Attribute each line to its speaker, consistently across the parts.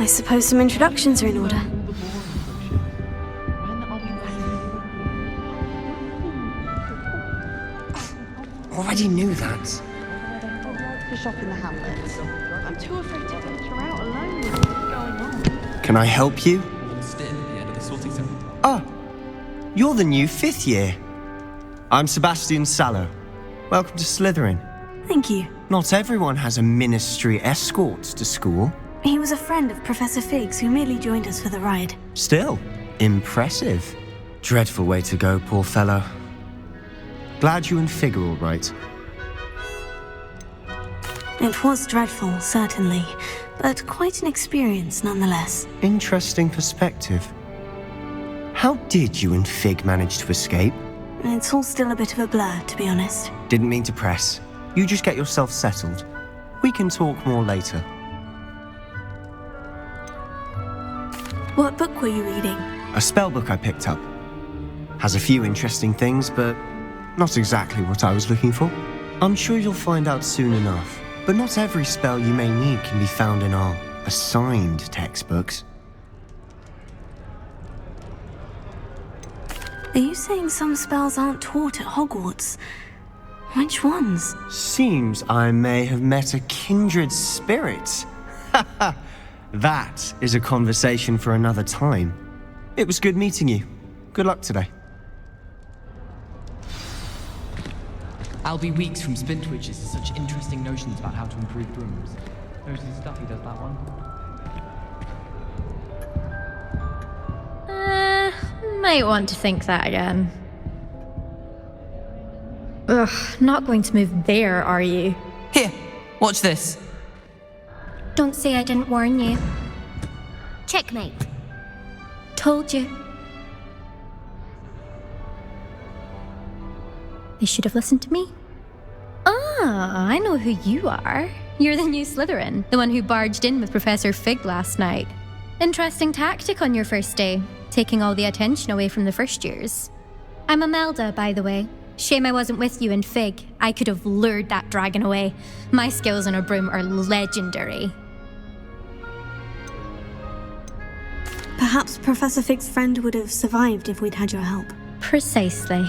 Speaker 1: I suppose some introductions are in order.
Speaker 2: Already knew that.
Speaker 3: To shop in the hamlets. I'm too afraid to venture out alone with what's going on.
Speaker 2: Can I help you?
Speaker 4: Stand at the end of the sorting zone.
Speaker 2: Ah, you're the new 5th year. I'm Sebastian Sallow. Welcome to Slytherin.
Speaker 1: Thank you.
Speaker 2: Not everyone has a ministry escort to school.
Speaker 1: He was a friend of Professor Fig's who merely joined us for the ride.
Speaker 2: Still, impressive. Dreadful way to go, poor fellow. Glad you and Fig are all right.
Speaker 1: It was dreadful, certainly, but quite an experience nonetheless.
Speaker 2: Interesting perspective. How did you and Fig manage to escape?
Speaker 1: It's all still a bit of a blur, to be honest.
Speaker 2: Didn't mean to press. You just get yourself settled. We can talk more later.
Speaker 1: What book were you reading?
Speaker 2: A spell book I picked up. Has a few interesting things, but not exactly what I was looking for. I'm sure you'll find out soon enough. But not every spell you may need can be found in our assigned textbooks.
Speaker 1: Are you saying some spells aren't taught at Hogwarts? Which ones?
Speaker 2: Seems I may have met a kindred spirit. That is a conversation for another time. It was good meeting you. Good luck today.
Speaker 4: I'll be weeks from Spintwitches to such interesting notions about how to improve brooms. Notice the stuff he does that one.
Speaker 5: Might want to think that again. Ugh, not going to move there, are you?
Speaker 6: Here, watch this.
Speaker 5: Don't say I didn't warn you.
Speaker 7: Checkmate.
Speaker 5: Told you. They should have listened to me. Ah, I know who you are. You're the new Slytherin, the one who barged in with Professor Fig last night. Interesting tactic on your first day, taking all the attention away from the first years. I'm Imelda, by the way. Shame I wasn't with you in Fig. I could have lured that dragon away. My skills on a broom are legendary.
Speaker 1: Perhaps Professor Fig's friend would have survived if we'd had your help.
Speaker 5: Precisely.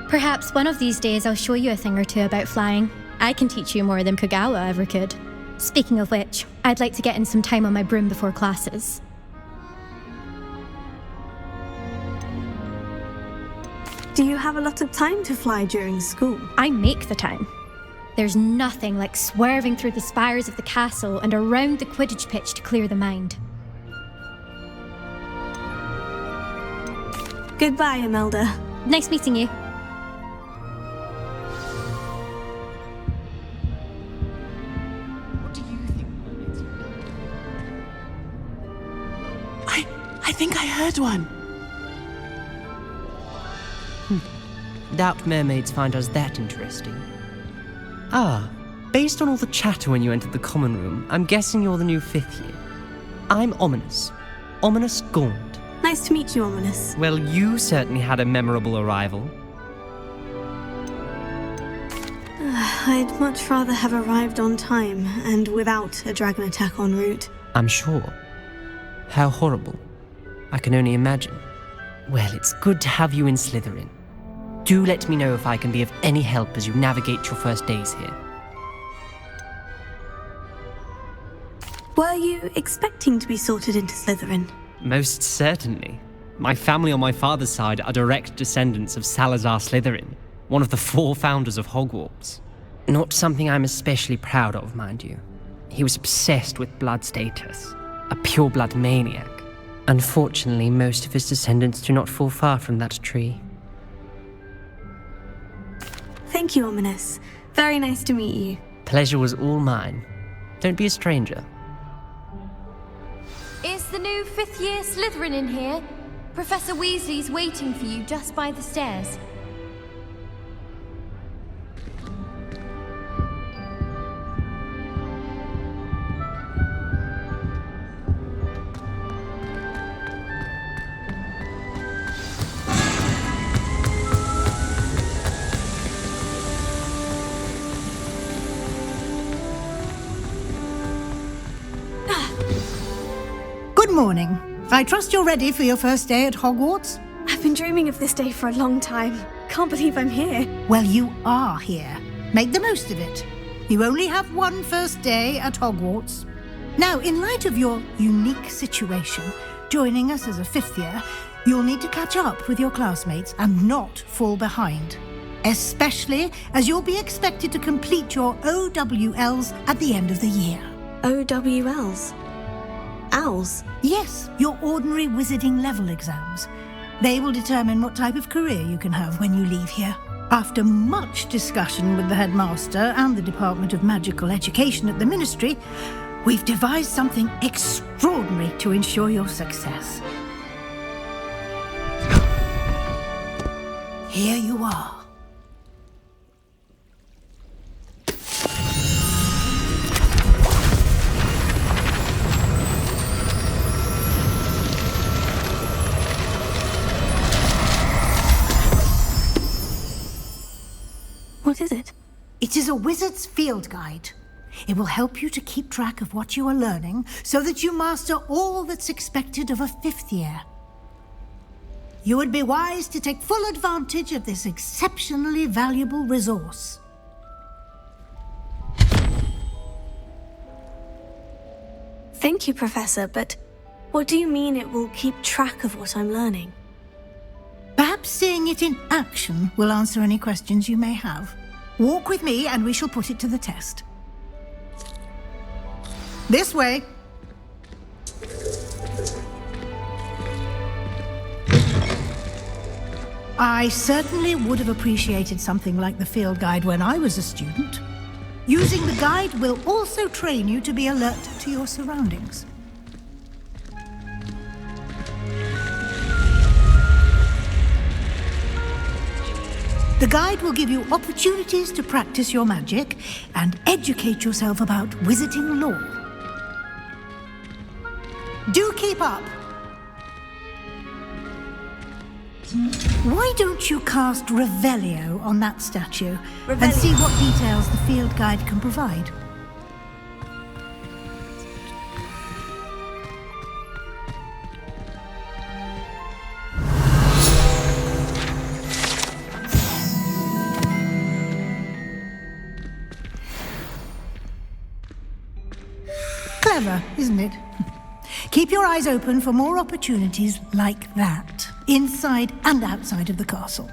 Speaker 5: Perhaps one of these days I'll show you a thing or two about flying. I can teach you more than Kogawa ever could. Speaking of which, I'd like to get in some time on my broom before classes.
Speaker 1: Do you have a lot of time to fly during school?
Speaker 5: I make the time. There's nothing like swerving through the spires of the castle and around the Quidditch pitch to clear the mind.
Speaker 1: Goodbye, Imelda.
Speaker 5: Nice meeting you.
Speaker 4: What do you think mermaids are?
Speaker 6: I think I heard one. Doubt mermaids find us that interesting. Ah, based on all the chatter when you entered the common room, I'm guessing you're the new 5th year. I'm Ominous. Ominous Gaunt.
Speaker 1: Nice to meet you, Ominous.
Speaker 6: Well, you certainly had a memorable arrival.
Speaker 1: I'd much rather have arrived on time and without a dragon attack en route.
Speaker 6: I'm sure. How horrible. I can only imagine. Well, it's good to have you in Slytherin. Do let me know if I can be of any help as you navigate your first days here.
Speaker 1: Were you expecting to be sorted into Slytherin?
Speaker 6: Most certainly. My family on my father's side are direct descendants of Salazar Slytherin, one of the 4 founders of Hogwarts. Not something I'm especially proud of, mind you. He was obsessed with blood status, a pure-blood maniac. Unfortunately, most of his descendants do not fall far from that tree.
Speaker 1: Thank you, Ominous. Very nice to meet you.
Speaker 6: Pleasure was all mine. Don't be a stranger.
Speaker 7: Is the new 5th year Slytherin in here? Professor Weasley's waiting for you just by the stairs.
Speaker 8: morning. I trust you're ready for your first day at Hogwarts?
Speaker 1: I've been dreaming of this day for a long time. Can't believe I'm here.
Speaker 8: Well, you are here. Make the most of it. You only have one first day at Hogwarts. Now, in light of your unique situation, joining us as a fifth year, you'll need to catch up with your classmates and not fall behind. Especially as you'll be expected to complete your OWLs at the end of the year.
Speaker 1: OWLs? Owls?
Speaker 8: Yes, your ordinary wizarding level exams. They will determine what type of career you can have when you leave here. After much discussion with the headmaster and the Department of Magical Education at the Ministry, we've devised something extraordinary to ensure your success. Here you are.
Speaker 1: What is it?
Speaker 8: It is a wizard's field guide. It will help you to keep track of what you are learning so that you master all that's expected of a fifth year. You would be wise to take full advantage of this exceptionally valuable resource.
Speaker 1: Thank you, Professor, but what do you mean it will keep track of what I'm learning?
Speaker 8: Perhaps seeing it in action will answer any questions you may have. Walk with me and we shall put it to the test. This way. I certainly would have appreciated something like the field guide when I was a student. Using the guide will also train you to be alert to your surroundings. The guide will give you opportunities to practice your magic and educate yourself about wizarding lore. Do keep up! Why don't you cast Revelio on that statue and see what details the field guide can provide? Clever, isn't it? Keep your eyes open for more opportunities like that, inside and outside of the castle.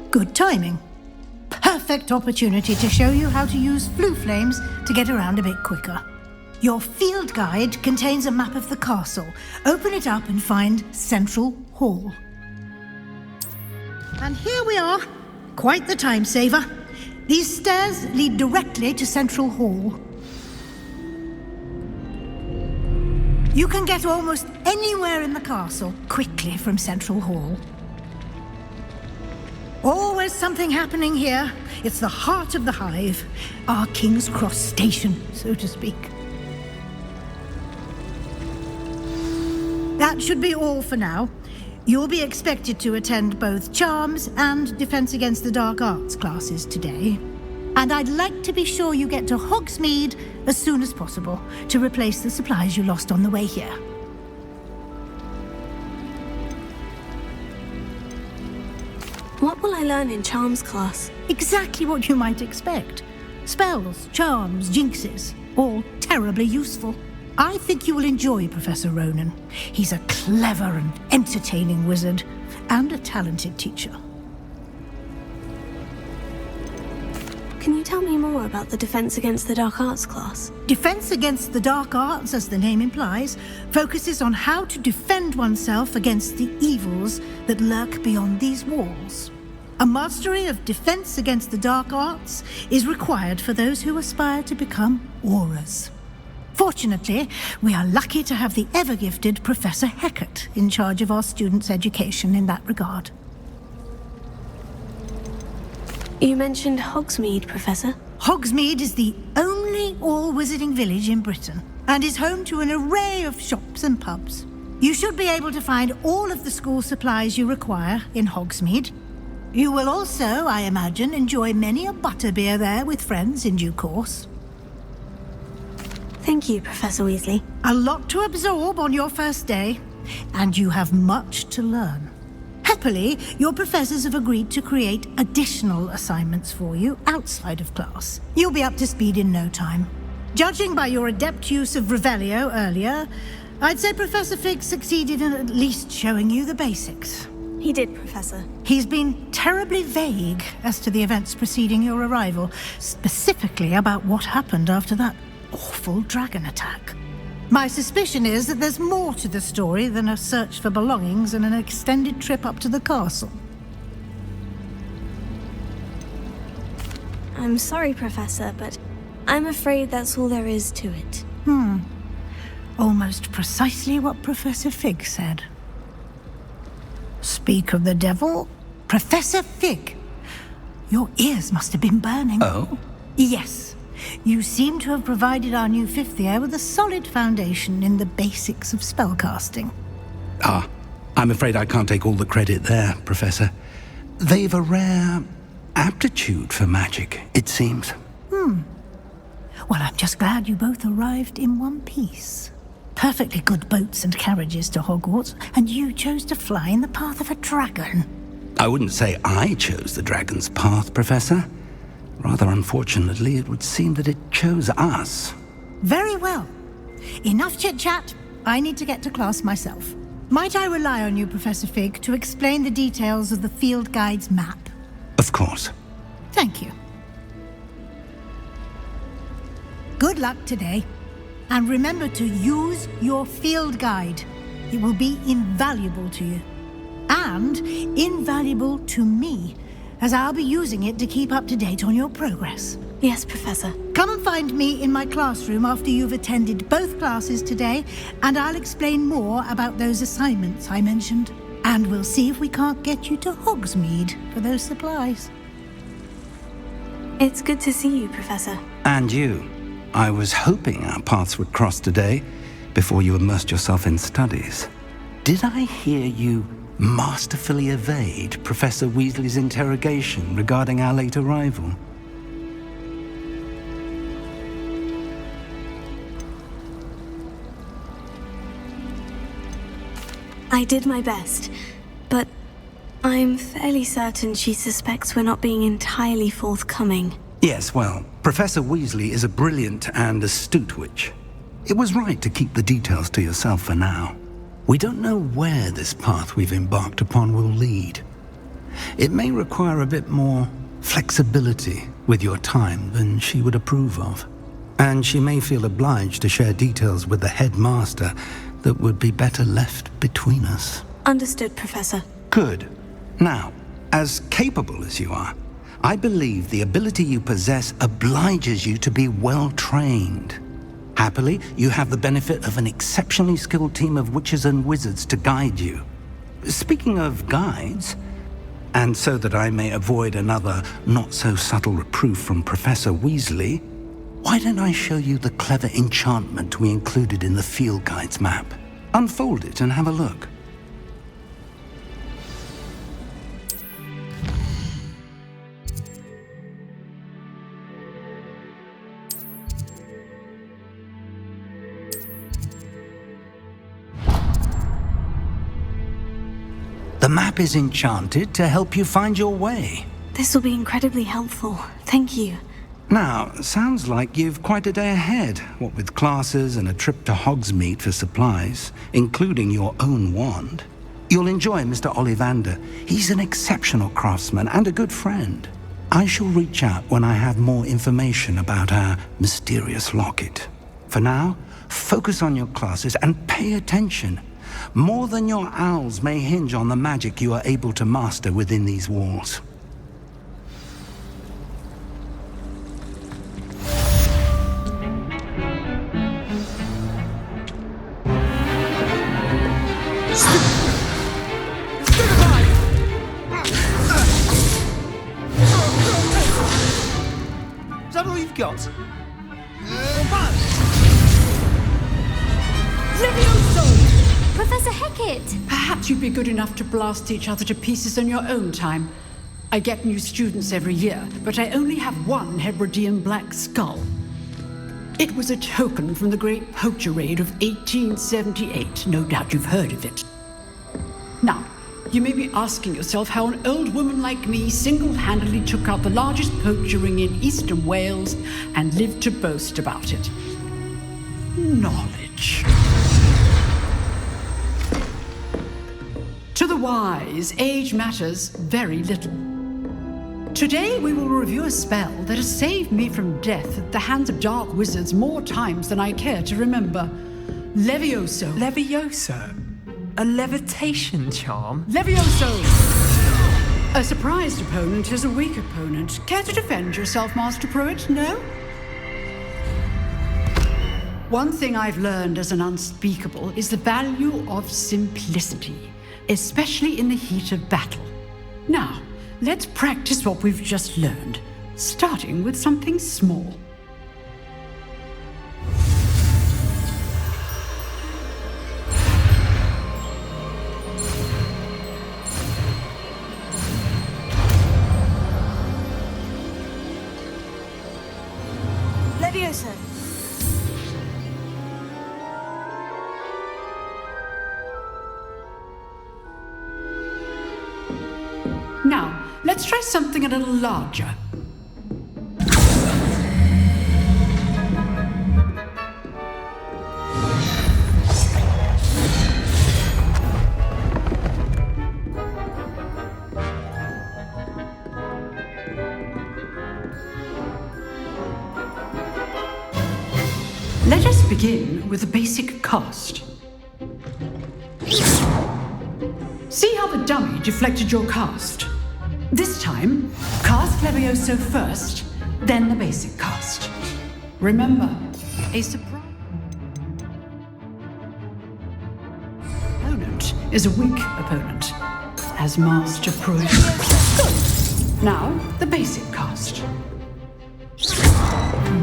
Speaker 8: Good timing. Perfect opportunity to show you how to use flue flames to get around a bit quicker. Your field guide contains a map of the castle. Open it up and find Central Hall. And here we are. Quite the time saver. These stairs lead directly to Central Hall. You can get almost anywhere in the castle quickly from Central Hall. Always something happening here. It's the heart of the hive, our King's Cross station, so to speak. That should be all for now. You'll be expected to attend both Charms and Defense Against the Dark Arts classes today. And I'd like to be sure you get to Hogsmeade as soon as possible to replace the supplies you lost on the way here.
Speaker 1: What will I learn in Charms class?
Speaker 8: Exactly what you might expect. Spells, charms, jinxes, all terribly useful. I think you will enjoy Professor Ronan. He's a clever and entertaining wizard, and a talented teacher.
Speaker 1: Can you tell me more about the Defense Against the Dark Arts class?
Speaker 8: Defense Against the Dark Arts, as the name implies, focuses on how to defend oneself against the evils that lurk beyond these walls. A mastery of defense against the dark arts is required for those who aspire to become aurors. Fortunately, we are lucky to have the ever-gifted Professor Hecat in charge of our students' education in that regard.
Speaker 1: You mentioned Hogsmeade, Professor.
Speaker 8: Hogsmeade is the only all-wizarding village in Britain and is home to an array of shops and pubs. You should be able to find all of the school supplies you require in Hogsmeade. You will also, I imagine, enjoy many a butterbeer there with friends in due course.
Speaker 1: Thank you, Professor Weasley.
Speaker 8: A lot to absorb on your first day, and you have much to learn. Happily, your professors have agreed to create additional assignments for you outside of class. You'll be up to speed in no time. Judging by your adept use of Revelio earlier, I'd say Professor Fig succeeded in at least showing you the basics.
Speaker 1: He did, Professor.
Speaker 8: He's been terribly vague as to the events preceding your arrival, specifically about what happened after that awful dragon attack. My suspicion is that there's more to the story than a search for belongings and an extended trip up to the castle.
Speaker 1: I'm sorry, Professor, but I'm afraid that's all there is to it.
Speaker 8: Almost precisely what Professor Fig said. Speak of the devil, Professor Fig. Your ears must have been burning.
Speaker 9: Oh?
Speaker 8: Yes. You seem to have provided our new fifth year with a solid foundation in the basics of spellcasting.
Speaker 9: I'm afraid I can't take all the credit there, Professor. They've a rare aptitude for magic, it seems.
Speaker 8: Well, I'm just glad you both arrived in one piece. Perfectly good boats and carriages to Hogwarts, and you chose to fly in the path of a dragon.
Speaker 9: I wouldn't say I chose the dragon's path, Professor. Rather unfortunately, it would seem that it chose us.
Speaker 8: Very well. Enough chit-chat. I need to get to class myself. Might I rely on you, Professor Fig, to explain the details of the field guide's map?
Speaker 9: Of course.
Speaker 8: Thank you. Good luck today. And remember to use your field guide. It will be invaluable to you. And invaluable to me, as I'll be using it to keep up to date on your progress.
Speaker 1: Yes, Professor.
Speaker 8: Come and find me in my classroom after you've attended both classes today, and I'll explain more about those assignments I mentioned. And we'll see if we can't get you to Hogsmeade for those supplies.
Speaker 1: It's good to see you, Professor.
Speaker 9: And you. I was hoping our paths would cross today, before you immersed yourself in studies. Did I hear you masterfully evade Professor Weasley's interrogation regarding our late arrival?
Speaker 1: I did my best, but I'm fairly certain she suspects we're not being entirely forthcoming.
Speaker 9: Yes, well, Professor Weasley is a brilliant and astute witch. It was right to keep the details to yourself for now. We don't know where this path we've embarked upon will lead. It may require a bit more flexibility with your time than she would approve of. And she may feel obliged to share details with the headmaster that would be better left between us.
Speaker 1: Understood, Professor.
Speaker 9: Good. Now, as capable as you are, I believe the ability you possess obliges you to be well trained. Happily, you have the benefit of an exceptionally skilled team of witches and wizards to guide you. Speaking of guides, and so that I may avoid another not-so-subtle reproof from Professor Weasley, why don't I show you the clever enchantment we included in the field guide's map? Unfold it and have a look. The map is enchanted to help you find your way.
Speaker 1: This will be incredibly helpful. Thank you.
Speaker 9: Now, sounds like you've quite a day ahead, what with classes and a trip to Hogsmeade for supplies, including your own wand. You'll enjoy Mr. Ollivander. He's an exceptional craftsman and a good friend. I shall reach out when I have more information about our mysterious locket. For now, focus on your classes and pay attention. More than your owls may hinge on the magic you are able to master within these walls.
Speaker 2: all you've got?
Speaker 10: Levioso!
Speaker 7: Professor Hecat!
Speaker 10: Perhaps you'd be good enough to blast each other to pieces on your own time. I get new students every year, but I only have one Hebridean black skull. It was a token from the Great Poacher Raid of 1878. No doubt you've heard of it. Now, you may be asking yourself how an old woman like me single-handedly took out the largest poacher ring in eastern Wales and lived to boast about it. Knowledge. To the wise, age matters very little. Today we will review a spell that has saved me from death at the hands of dark wizards more times than I care to remember. Levioso.
Speaker 11: Levioso? A levitation charm?
Speaker 10: Levioso! A surprised opponent is a weak opponent. Care to defend yourself, Master Pruitt? No? One thing I've learned as an unspeakable is the value of simplicity, especially in the heat of battle. Now, let's practice what we've just learned, starting with something small.
Speaker 1: Levioso.
Speaker 10: Now, let's try something a little larger. Let us begin with the basic cast. See how the dummy deflected your cast? This time, cast Levioso first, then the basic cast. Remember, a surprise opponent is a weak opponent, as Master Pruitt. Good. Now, the basic cast.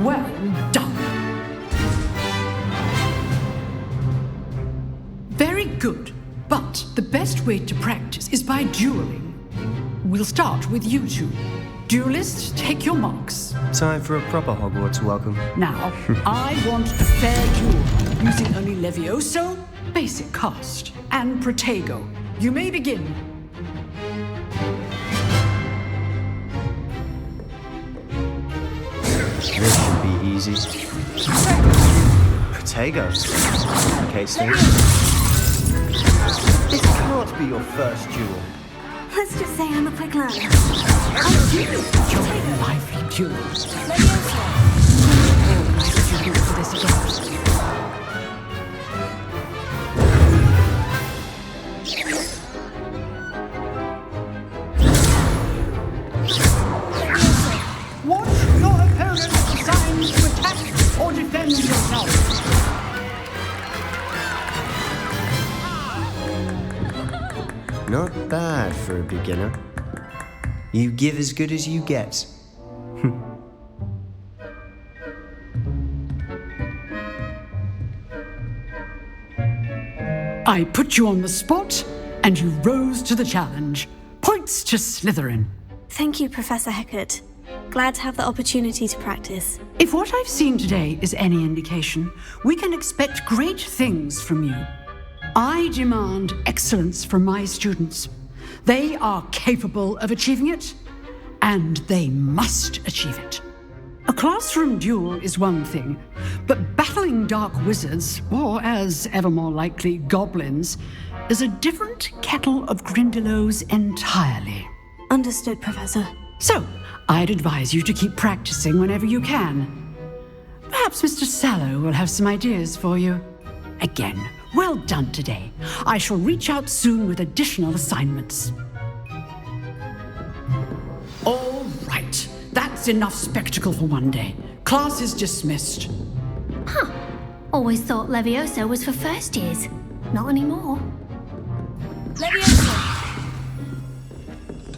Speaker 10: Well done. Very good, but the best way to practice is by dueling. We'll start with you two. Duelists, take your marks.
Speaker 2: Time for a proper Hogwarts welcome.
Speaker 10: Now, I want a fair duel, using only Levioso, basic cast, and Protego. You may begin.
Speaker 2: This should be easy. Protego. Okay, Snape. This can't be your first duel.
Speaker 1: Let's just say I'm a quick learner.
Speaker 10: You're a lively duel. Organize a duel for this again. Watch your opponent's signs to attack or defend yourself.
Speaker 2: Not bad for a beginner. You give as good as you get.
Speaker 10: I put you on the spot, and you rose to the challenge. Points to Slytherin.
Speaker 1: Thank you, Professor Hecat. Glad to have the opportunity to practice.
Speaker 10: If what I've seen today is any indication, we can expect great things from you. I demand excellence from my students. They are capable of achieving it, and they must achieve it. A classroom duel is one thing, but battling dark wizards, or as ever more likely, goblins, is a different kettle of Grindylows entirely.
Speaker 1: Understood, Professor.
Speaker 10: So, I'd advise you to keep practicing whenever you can. Perhaps Mr. Sallow will have some ideas for you. Again, well done today. I shall reach out soon with additional assignments. All right, that's enough spectacle for one day. Class is dismissed.
Speaker 7: Huh. Always thought Levioso was for first years. Not anymore.
Speaker 1: Levioso!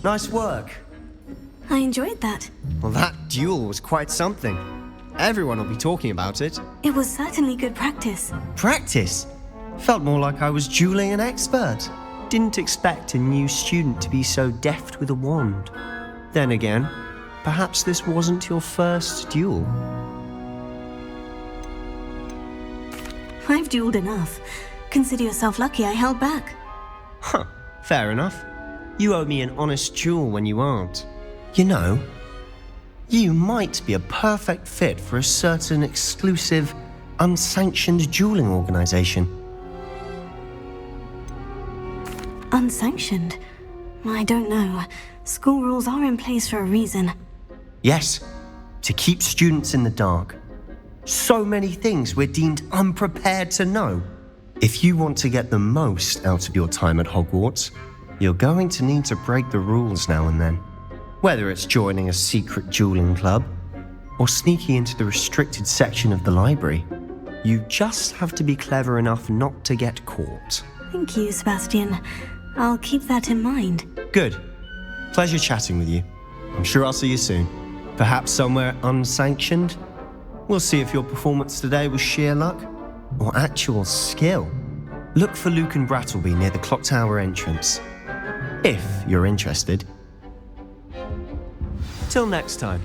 Speaker 2: Nice work.
Speaker 1: I enjoyed that.
Speaker 2: Well, that duel was quite something. Everyone will be talking about it.
Speaker 1: It was certainly good practice.
Speaker 2: Practice? Felt more like I was dueling an expert. Didn't expect a new student to be so deft with a wand. Then again, perhaps this wasn't your first duel.
Speaker 1: I've dueled enough. Consider yourself lucky I held back.
Speaker 2: Huh, fair enough. You owe me an honest duel when you aren't. You know, you might be a perfect fit for a certain exclusive, unsanctioned dueling organization.
Speaker 1: Unsanctioned? I don't know. School rules are in place for a reason.
Speaker 2: Yes, to keep students in the dark. So many things we're deemed unprepared to know. If you want to get the most out of your time at Hogwarts, you're going to need to break the rules now and then. Whether it's joining a secret dueling club or sneaking into the restricted section of the library, you just have to be clever enough not to get caught.
Speaker 1: Thank you, Sebastian. I'll keep that in mind.
Speaker 2: Good. Pleasure chatting with you. I'm sure I'll see you soon. Perhaps somewhere unsanctioned? We'll see if your performance today was sheer luck or actual skill. Look for Luke and Brattleby near the clock tower entrance, if you're interested. Till next time.